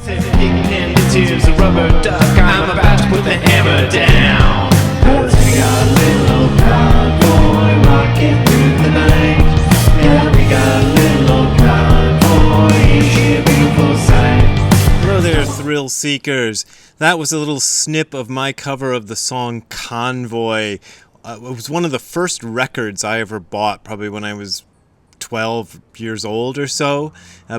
And this here's a rubber duck. I'm about to put the hammer down. 'Cause we got a little old cowboy rocking through the night. Yeah, we got a little old cowboy, ain't she a beautiful sight? Hello there, thrill seekers. That was a little snip of my cover of the song Convoy. It was one of the first records I ever bought, probably when I was 12 years old or so,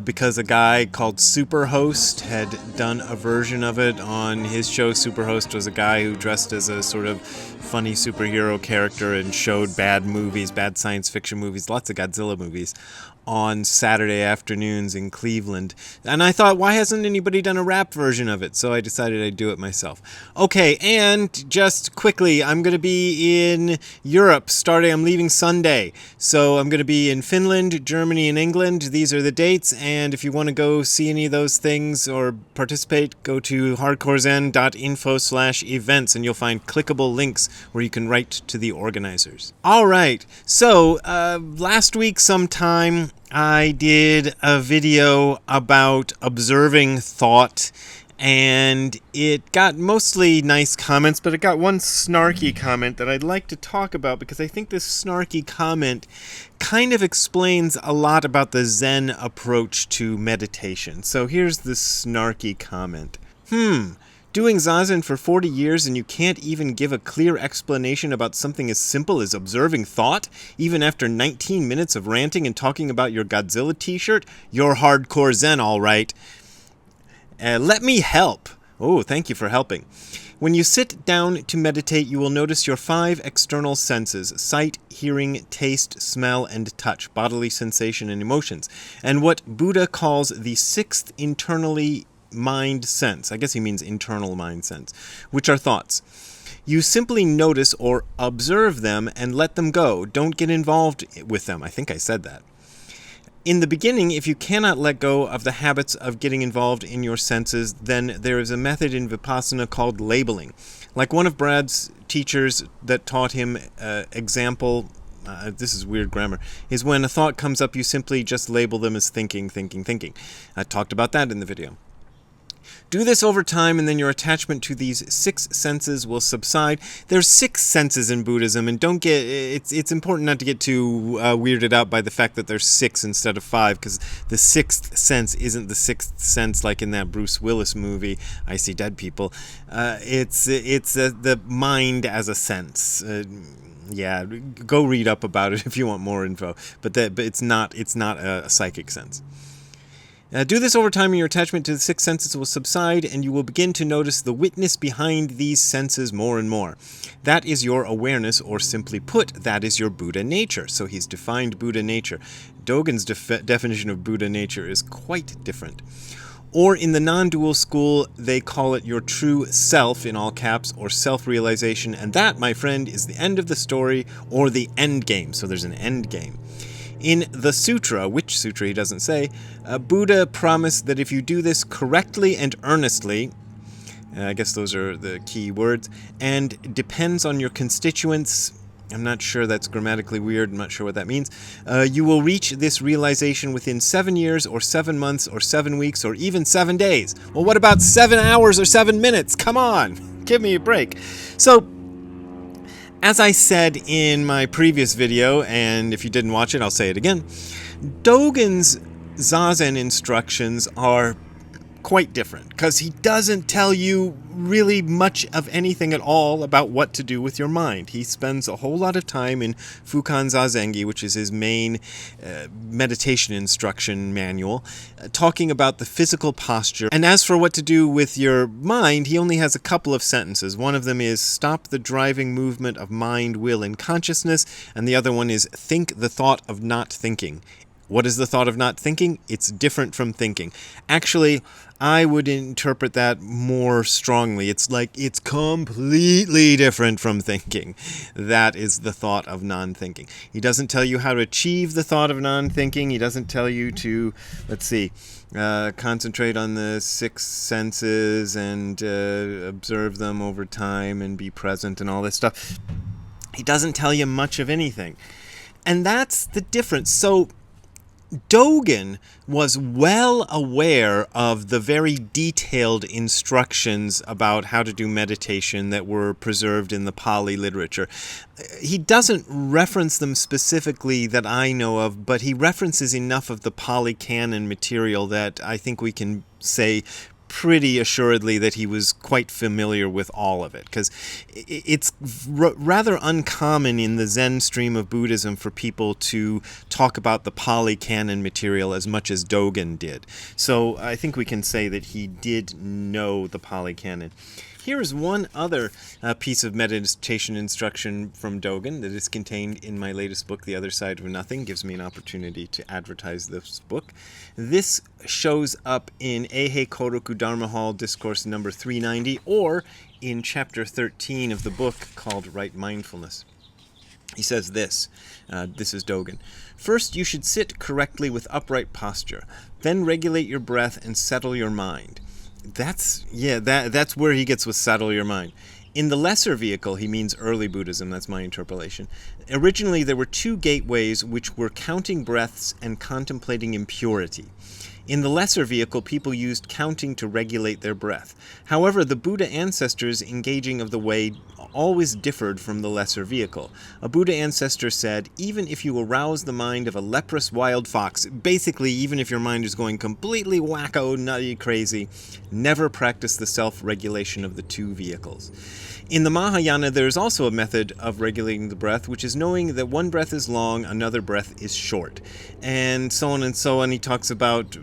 because a guy called Superhost had done a version of it on his show. Superhost was a guy who dressed as a sort of funny superhero character and showed bad movies, bad science fiction movies, lots of Godzilla movies, on Saturday afternoons in Cleveland. And I thought, why hasn't anybody done a rap version of it? So I decided I'd do it myself. Okay, and just quickly, I'm going to be in Europe starting, I'm leaving Sunday. So I'm going to be in Finland, Germany, and England. These are the dates, and if you want to go see any of those things or participate, go to hardcorezen.info/events, and you'll find clickable links where you can write to the organizers. All right, so last week sometime, I did a video about observing thought, and it got mostly nice comments, but it got one snarky comment that I'd like to talk about because I think this snarky comment kind of explains a lot about the Zen approach to meditation. So here's the snarky comment. Doing Zazen for 40 years and you can't even give a clear explanation about something as simple as observing thought? Even after 19 minutes of ranting and talking about your Godzilla t-shirt? You're hardcore Zen, all right. Let me help. Oh, thank you for helping. When you sit down to meditate, you will notice your 5 external senses: sight, hearing, taste, smell, and touch, bodily sensation and emotions, and what Buddha calls the 6th internally mind sense, I guess he means internal mind sense, which are thoughts. You simply notice or observe them and let them go. Don't get involved with them. I think I said that. In the beginning, if you cannot let go of the habits of getting involved in your senses, then there is a method in Vipassana called labeling. Like one of Brad's teachers that taught him example, this is weird grammar, is when a thought comes up, you simply just label them as thinking, thinking, thinking. I talked about that in the video. Do this over time, and then your attachment to these 6 senses will subside. There's 6 senses in Buddhism, and don't get it's important not to get too weirded out by the fact that there's 6 instead of 5, because the 6th sense isn't the 6th sense like in that Bruce Willis movie, I See Dead People. It's the mind as a sense. Yeah, go read up about it if you want more info. But it's not a psychic sense. Do this over time and your attachment to the 6 senses will subside, and you will begin to notice the witness behind these senses more and more. That is your awareness, or simply put, that is your Buddha nature. So he's defined Buddha nature. Dogen's definition of Buddha nature is quite different. Or in the non-dual school, they call it your true self, in all caps, or self-realization, and that, my friend, is the end of the story, or the end game. So there's an end game. In the sutra, which sutra he doesn't say, Buddha promised that if you do this correctly and earnestly, I guess those are the key words, and depends on your constituents, I'm not sure that's grammatically weird, I'm not sure what that means, you will reach this realization within 7 years, or 7 months, or 7 weeks, or even 7 days. Well, what about 7 hours or 7 minutes? Come on, give me a break. So, as I said in my previous video, and if you didn't watch it, I'll say it again, Dogen's Zazen instructions are quite different, because he doesn't tell you really much of anything at all about what to do with your mind. He spends a whole lot of time in Fukan Zazengi, which is his main meditation instruction manual, talking about the physical posture. And as for what to do with your mind, he only has a couple of sentences. One of them is stop the driving movement of mind, will, and consciousness, and the other one is think the thought of not thinking. What is the thought of not thinking? It's different from thinking. Actually, I would interpret that more strongly. It's like it's completely different from thinking. That is the thought of non-thinking. He doesn't tell you how to achieve the thought of non-thinking. He doesn't tell you to, concentrate on the 6 senses and observe them over time and be present and all this stuff. He doesn't tell you much of anything. And that's the difference. So Dogen was well aware of the very detailed instructions about how to do meditation that were preserved in the Pali literature. He doesn't reference them specifically that I know of, but he references enough of the Pali Canon material that I think we can say pretty assuredly that he was quite familiar with all of it, because it's rather uncommon in the Zen stream of Buddhism for people to talk about the Pali Canon material as much as Dogen did. So I think we can say that he did know the Pali Canon. Here is one other piece of meditation instruction from Dogen that is contained in my latest book, The Other Side of Nothing. Gives me an opportunity to advertise this book. This shows up in Eihei Koroku Dharma Hall Discourse number 390, or in chapter 13 of the book called Right Mindfulness. He says this, this is Dogen. First, you should sit correctly with upright posture. Then regulate your breath and settle your mind. That's where he gets with settle your mind. In the lesser vehicle, he means early Buddhism, that's my interpolation. Originally, there were two gateways which were counting breaths and contemplating impurity. In the lesser vehicle, people used counting to regulate their breath. However, the Buddha ancestors engaging of the way always differed from the lesser vehicle. A Buddha ancestor said, even if you arouse the mind of a leprous wild fox, basically even if your mind is going completely wacko, nutty, crazy, never practice the self-regulation of the two vehicles. In the Mahayana, there is also a method of regulating the breath, which is knowing that one breath is long, another breath is short, and so on and so on. He talks about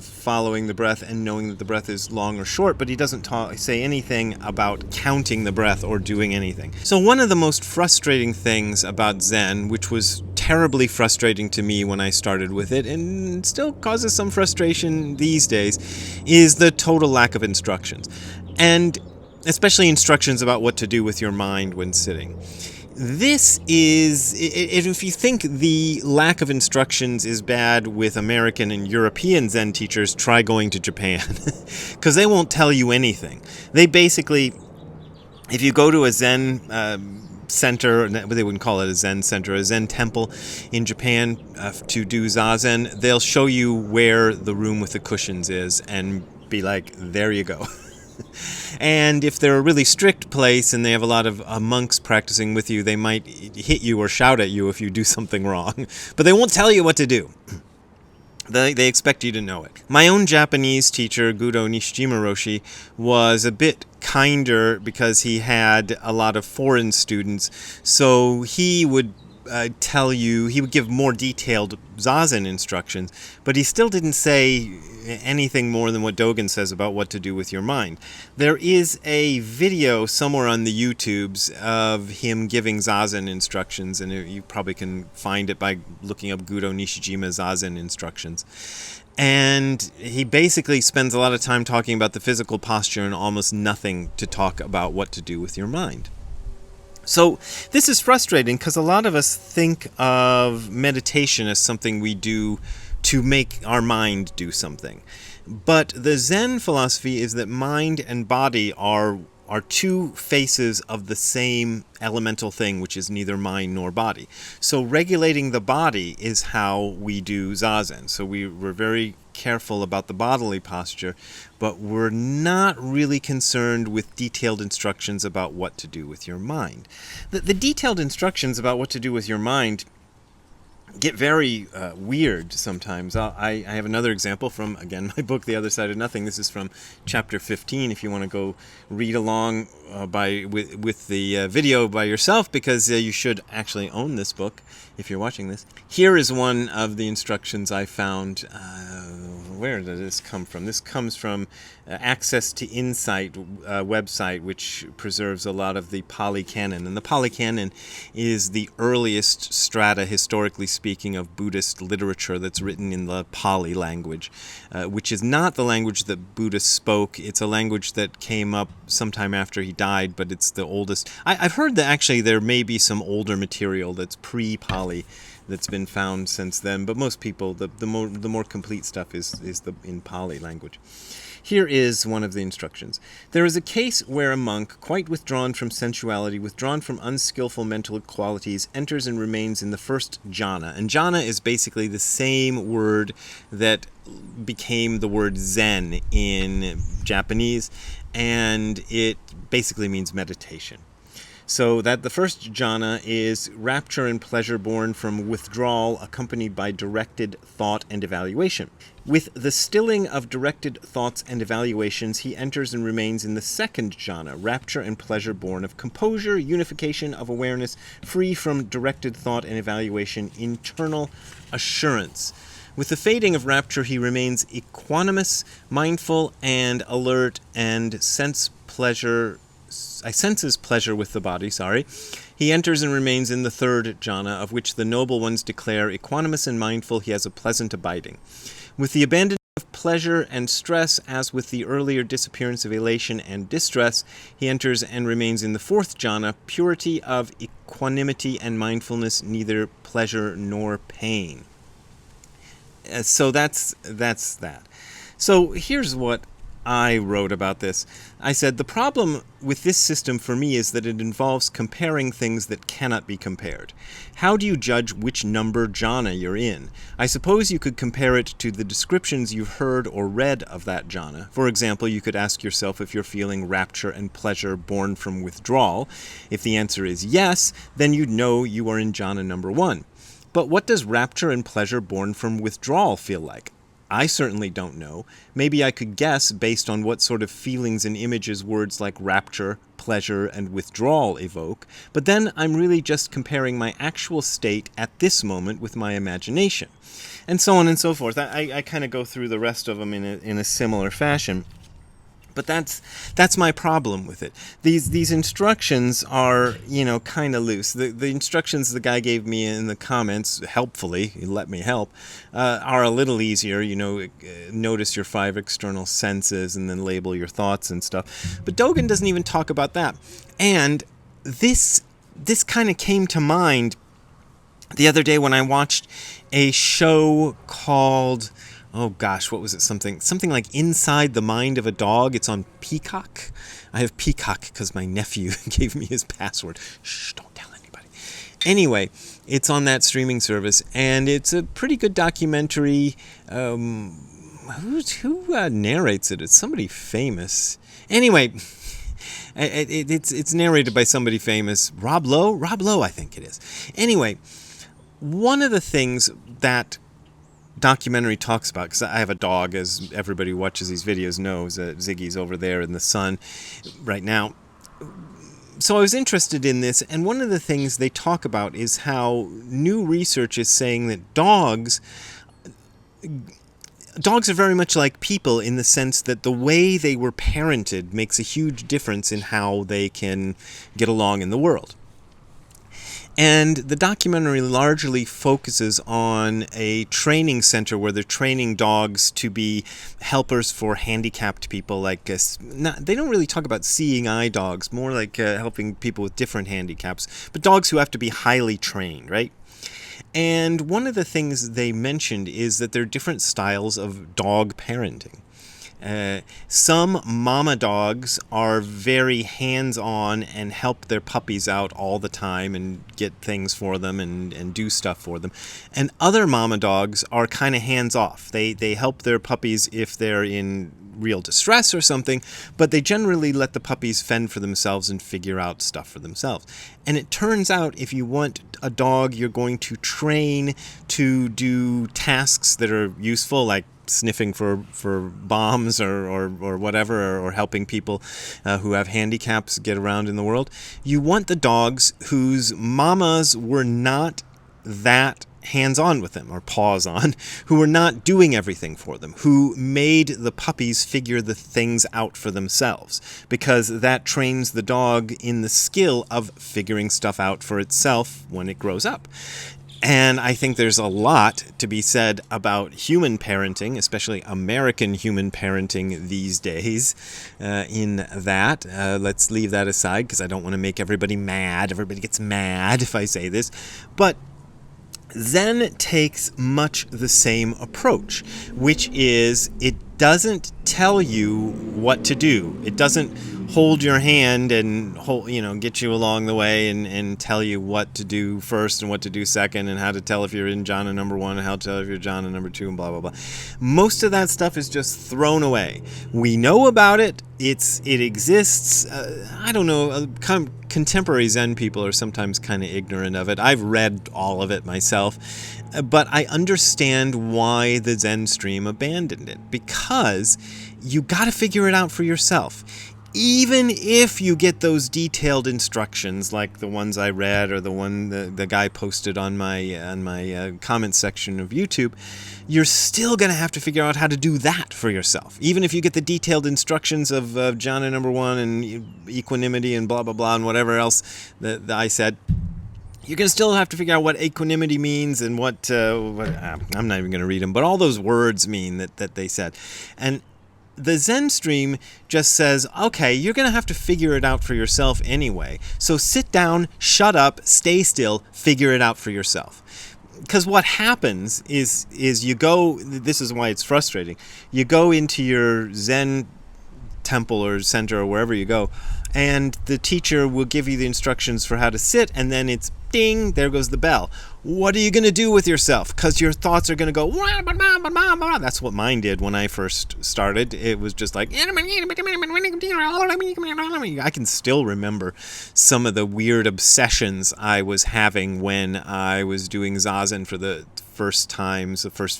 following the breath and knowing that the breath is long or short, but he doesn't say anything about counting the breath or doing anything. So one of the most frustrating things about Zen, which was terribly frustrating to me when I started with it, and still causes some frustration these days, is the total lack of instructions. And especially instructions about what to do with your mind when sitting. This is, if you think the lack of instructions is bad with American and European Zen teachers, try going to Japan, because they won't tell you anything. They basically, if you go to a Zen center, they wouldn't call it a Zen center, a Zen temple in Japan to do Zazen, they'll show you where the room with the cushions is and be like, there you go. And if they're a really strict place and they have a lot of monks practicing with you, they might hit you or shout at you if you do something wrong. But they won't tell you what to do. They expect you to know it. My own Japanese teacher, Gudo Nishijima Roshi, was a bit kinder because he had a lot of foreign students. So he would he would give more detailed Zazen instructions, but he still didn't say anything more than what Dogen says about what to do with your mind. There is a video somewhere on the YouTubes of him giving Zazen instructions, and you probably can find it by looking up Gudo Nishijima Zazen instructions. And he basically spends a lot of time talking about the physical posture and almost nothing to talk about what to do with your mind. So this is frustrating because a lot of us think of meditation as something we do to make our mind do something. But the Zen philosophy is that mind and body are two faces of the same elemental thing, which is neither mind nor body. So regulating the body is how we do Zazen. So we're very careful about the bodily posture, but we're not really concerned with detailed instructions about what to do with your mind. The detailed instructions about what to do with your mind get very weird sometimes. I have another example from, again, my book, The Other Side of Nothing. This is from chapter 15, if you want to go read along with the video by yourself, because you should actually own this book if you're watching this. Here is one of the instructions I found. Where did this come from? This comes from Access to Insight website, which preserves a lot of the Pali Canon. And the Pali Canon is the earliest strata, historically speaking, of Buddhist literature that's written in the Pali language, which is not the language that Buddha spoke. It's a language that came up sometime after he died, but it's the oldest. I've heard that actually there may be some older material that's pre-Pali that's been found since then, but most people, the more complete stuff is in Pali language. Here is one of the instructions. There is a case where a monk, quite withdrawn from sensuality, withdrawn from unskillful mental qualities, enters and remains in the first jhana. And jhana is basically the same word that became the word Zen in Japanese, and it basically means meditation. So that the first jhana is rapture and pleasure born from withdrawal accompanied by directed thought and evaluation. With the stilling of directed thoughts and evaluations, he enters and remains in the second jhana, rapture and pleasure born of composure, unification of awareness, free from directed thought and evaluation, internal assurance. With the fading of rapture, he remains equanimous, mindful, and alert, and senses pleasure with the body, He enters and remains in the third jhana, of which the noble ones declare, equanimous and mindful, he has a pleasant abiding. With the abandonment of pleasure and stress, as with the earlier disappearance of elation and distress, he enters and remains in the fourth jhana, purity of equanimity and mindfulness, neither pleasure nor pain. So that's that. So here's what I wrote about this. I said, the problem with this system for me is that it involves comparing things that cannot be compared. How do you judge which number jhana you're in? I suppose you could compare it to the descriptions you've heard or read of that jhana. For example, you could ask yourself if you're feeling rapture and pleasure born from withdrawal. If the answer is yes, then you'd know you are in jhana number 1. But what does rapture and pleasure born from withdrawal feel like? I certainly don't know. Maybe I could guess based on what sort of feelings and images words like rapture, pleasure, and withdrawal evoke, but then I'm really just comparing my actual state at this moment with my imagination. And so on and so forth. I kind of go through the rest of them in a similar fashion. But that's my problem with it. These instructions are, kind of loose. The instructions the guy gave me in the comments, helpfully, he let me help, are a little easier. Notice your 5 external senses and then label your thoughts and stuff. But Dogen doesn't even talk about that. And this kind of came to mind the other day when I watched a show called, oh gosh, what was it? Something like Inside the Mind of a Dog. It's on Peacock. I have Peacock because my nephew gave me his password. Shh, don't tell anybody. Anyway, it's on that streaming service, and it's a pretty good documentary. Who narrates it? It's somebody famous. Anyway, it's narrated by somebody famous. Rob Lowe, I think it is. Anyway, one of the things that documentary talks about, because I have a dog, as everybody who watches these videos knows, Ziggy's over there in the sun right now. So I was interested in this, and one of the things they talk about is how new research is saying that dogs are very much like people in the sense that the way they were parented makes a huge difference in how they can get along in the world. And the documentary largely focuses on a training center where they're training dogs to be helpers for handicapped people. They don't really talk about seeing eye dogs, more like helping people with different handicaps, but dogs who have to be highly trained, right? And one of the things they mentioned is that there are different styles of dog parenting. Some mama dogs are very hands-on and help their puppies out all the time and get things for them and do stuff for them. And other mama dogs are kind of hands-off. They help their puppies if they're in real distress or something, but they generally let the puppies fend for themselves and figure out stuff for themselves. And it turns out if you want a dog you're going to train to do tasks that are useful, like sniffing for bombs or whatever, or helping people who have handicaps get around in the world, you want the dogs whose mamas were not that hands-on with them, or paws-on, who were not doing everything for them, who made the puppies figure the things out for themselves, because that trains the dog in the skill of figuring stuff out for itself when it grows up. And I think there's a lot to be said about human parenting, especially American human parenting these days, in that. Let's leave that aside because I don't want to make everybody mad. Everybody gets mad if I say this. But Zen takes much the same approach, which is it doesn't tell you what to do. It doesn't hold your hand and get you along the way and tell you what to do first and what to do second and how to tell if you're in jhana number 1 and how to tell if you're jhana number 2 and blah blah blah. Most of that stuff is just thrown away. We know about it. It exists. I don't know. Contemporary Zen people are sometimes kind of ignorant of it. I've read all of it myself, but I understand why the Zen stream abandoned it, because you got to figure it out for yourself. Even if you get those detailed instructions like the ones I read or the one the guy posted on my comment section of YouTube, you're still going to have to figure out how to do that for yourself. Even if you get the detailed instructions of jhana number 1 and equanimity and blah, blah, blah, and whatever else that I said, you're going to still have to figure out what equanimity means and what I'm not even going to read them, but all those words mean that they said. And the Zen stream just says, okay, you're going to have to figure it out for yourself anyway. So sit down, shut up, stay still, figure it out for yourself. Because what happens is you go, this is why it's frustrating, you go into your Zen temple or center or wherever you go, and the teacher will give you the instructions for how to sit, and then it's ding, there goes the bell. What are you going to do with yourself? Because your thoughts are going to go, that's what mine did when I first started. It was just like, I can still remember some of the weird obsessions I was having when I was doing Zazen for the first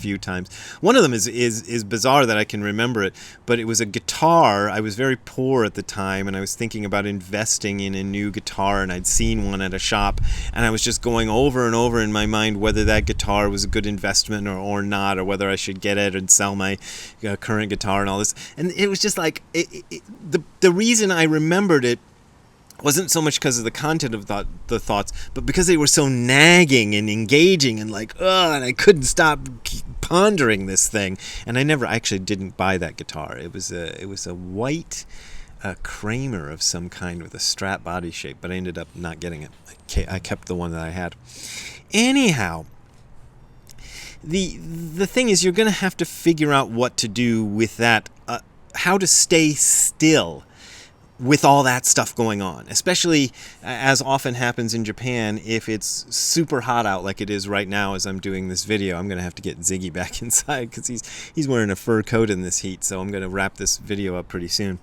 few times. One of them is bizarre that I can remember it, but it was a guitar. I was very poor at the time, and I was thinking about investing in a new guitar, and I'd seen one at a shop, and I was just going over and over in my mind whether that guitar was a good investment or not, or whether I should get it and sell my current guitar and all this. And it was just like, the reason I remembered it wasn't so much because of the content of the thoughts, but because they were so nagging and engaging and like, and I couldn't stop pondering this thing. And I actually didn't buy that guitar. It was a white Kramer of some kind with a Strat body shape, but I ended up not getting it. I kept the one that I had. Anyhow, the thing is, you're going to have to figure out what to do with that, how to stay still with all that stuff going on, especially as often happens in Japan. If it's super hot out like it is right now as I'm doing this video, I'm going to have to get Ziggy back inside because he's wearing a fur coat in this heat, so I'm going to wrap this video up pretty soon.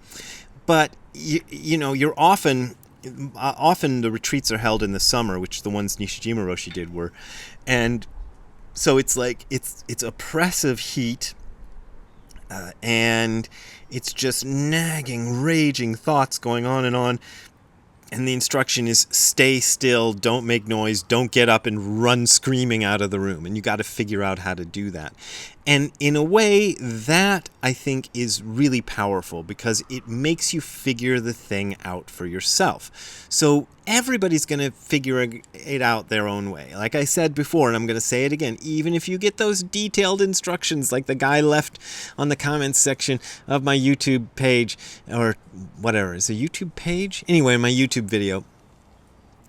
But you're often the retreats are held in the summer, which the ones Nishijima Roshi did were, and so it's like it's oppressive heat, and it's just nagging, raging thoughts going on, and the instruction is stay still, don't make noise, don't get up and run screaming out of the room, and you got to figure out how to do that. And in a way, that I think is really powerful because it makes you figure the thing out for yourself. So everybody's going to figure it out their own way. Like I said before, and I'm going to say it again, even if you get those detailed instructions like the guy left on the comments section of my YouTube page, or whatever, is a YouTube page? Anyway, my YouTube video,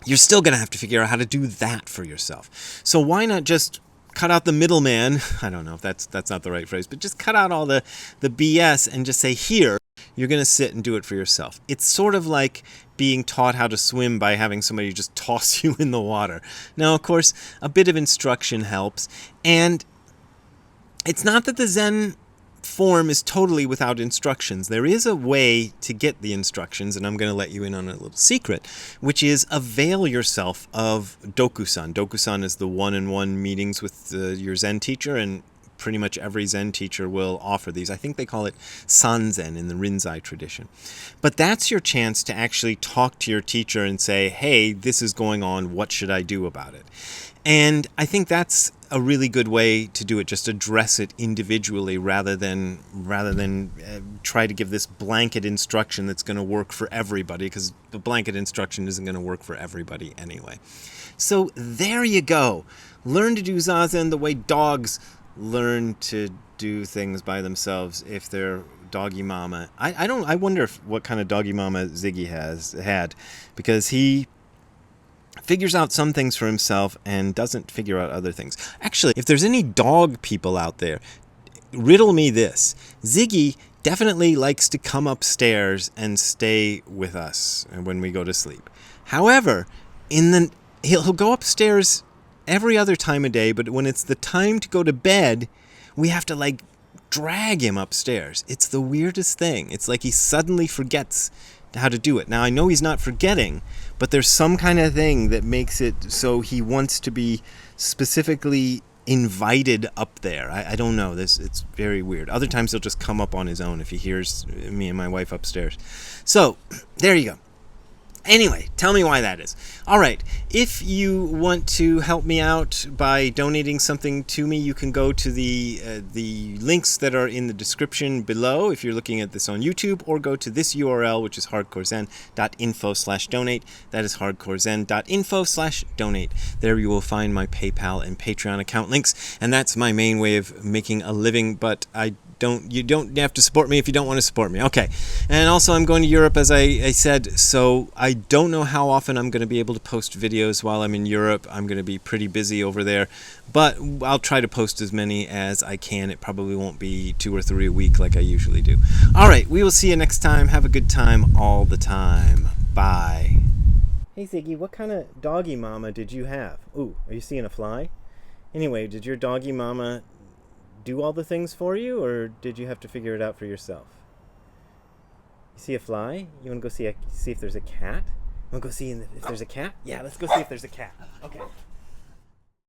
you're still going to have to figure out how to do that for yourself. So why not just cut out the middleman? I don't know if that's not the right phrase, but just cut out all the BS and just say, here, you're going to sit and do it for yourself. It's sort of like being taught how to swim by having somebody just toss you in the water. Now, of course, a bit of instruction helps, and it's not that the Zen form is totally without instructions. There is a way to get the instructions, and I'm going to let you in on a little secret, which is avail yourself of Dokusan. Dokusan is the one-on-one meetings with your Zen teacher, and pretty much every Zen teacher will offer these. I think they call it Sanzen in the Rinzai tradition. But that's your chance to actually talk to your teacher and say, hey, this is going on, what should I do about it? And I think that's a really good way to do it, just address it individually rather than try to give this blanket instruction that's going to work for everybody, because the blanket instruction isn't going to work for everybody anyway. So there you go. Learn to do Zazen the way dogs learn to do things by themselves if they're doggy mama. I wonder what kind of doggy mama Ziggy had, because he figures out some things for himself and doesn't figure out other things. Actually, if there's any dog people out there, riddle me this. Ziggy definitely likes to come upstairs and stay with us when we go to sleep. However, he'll go upstairs every other time of day, but when it's the time to go to bed, we have to like drag him upstairs. It's the weirdest thing. It's like he suddenly forgets how to do it. Now, I know he's not forgetting, but there's some kind of thing that makes it so he wants to be specifically invited up there. I don't know. It's very weird. Other times he'll just come up on his own if he hears me and my wife upstairs. So, there you go. Anyway, tell me why that is. All right, if you want to help me out by donating something to me, you can go to the links that are in the description below if you're looking at this on YouTube, or go to this URL, which is hardcorezen.info/donate. That is hardcorezen.info/donate. There you will find my PayPal and Patreon account links, and that's my main way of making a living, but you don't have to support me if you don't want to support me. Okay. And also, I'm going to Europe, as I said, so I don't know how often I'm going to be able to post videos while I'm in Europe. I'm going to be pretty busy over there, but I'll try to post as many as I can. It probably won't be 2 or 3 a week like I usually do. All right, we will see you next time. Have a good time all the time. Bye. Hey, Ziggy, what kind of doggy mama did you have? Ooh, are you seeing a fly? Anyway, did your doggy mama do all the things for you, or did you have to figure it out for yourself? You see a fly? You want to go see if there's a cat? You want to go see if there's a cat? Yeah, let's go see if there's a cat. Okay.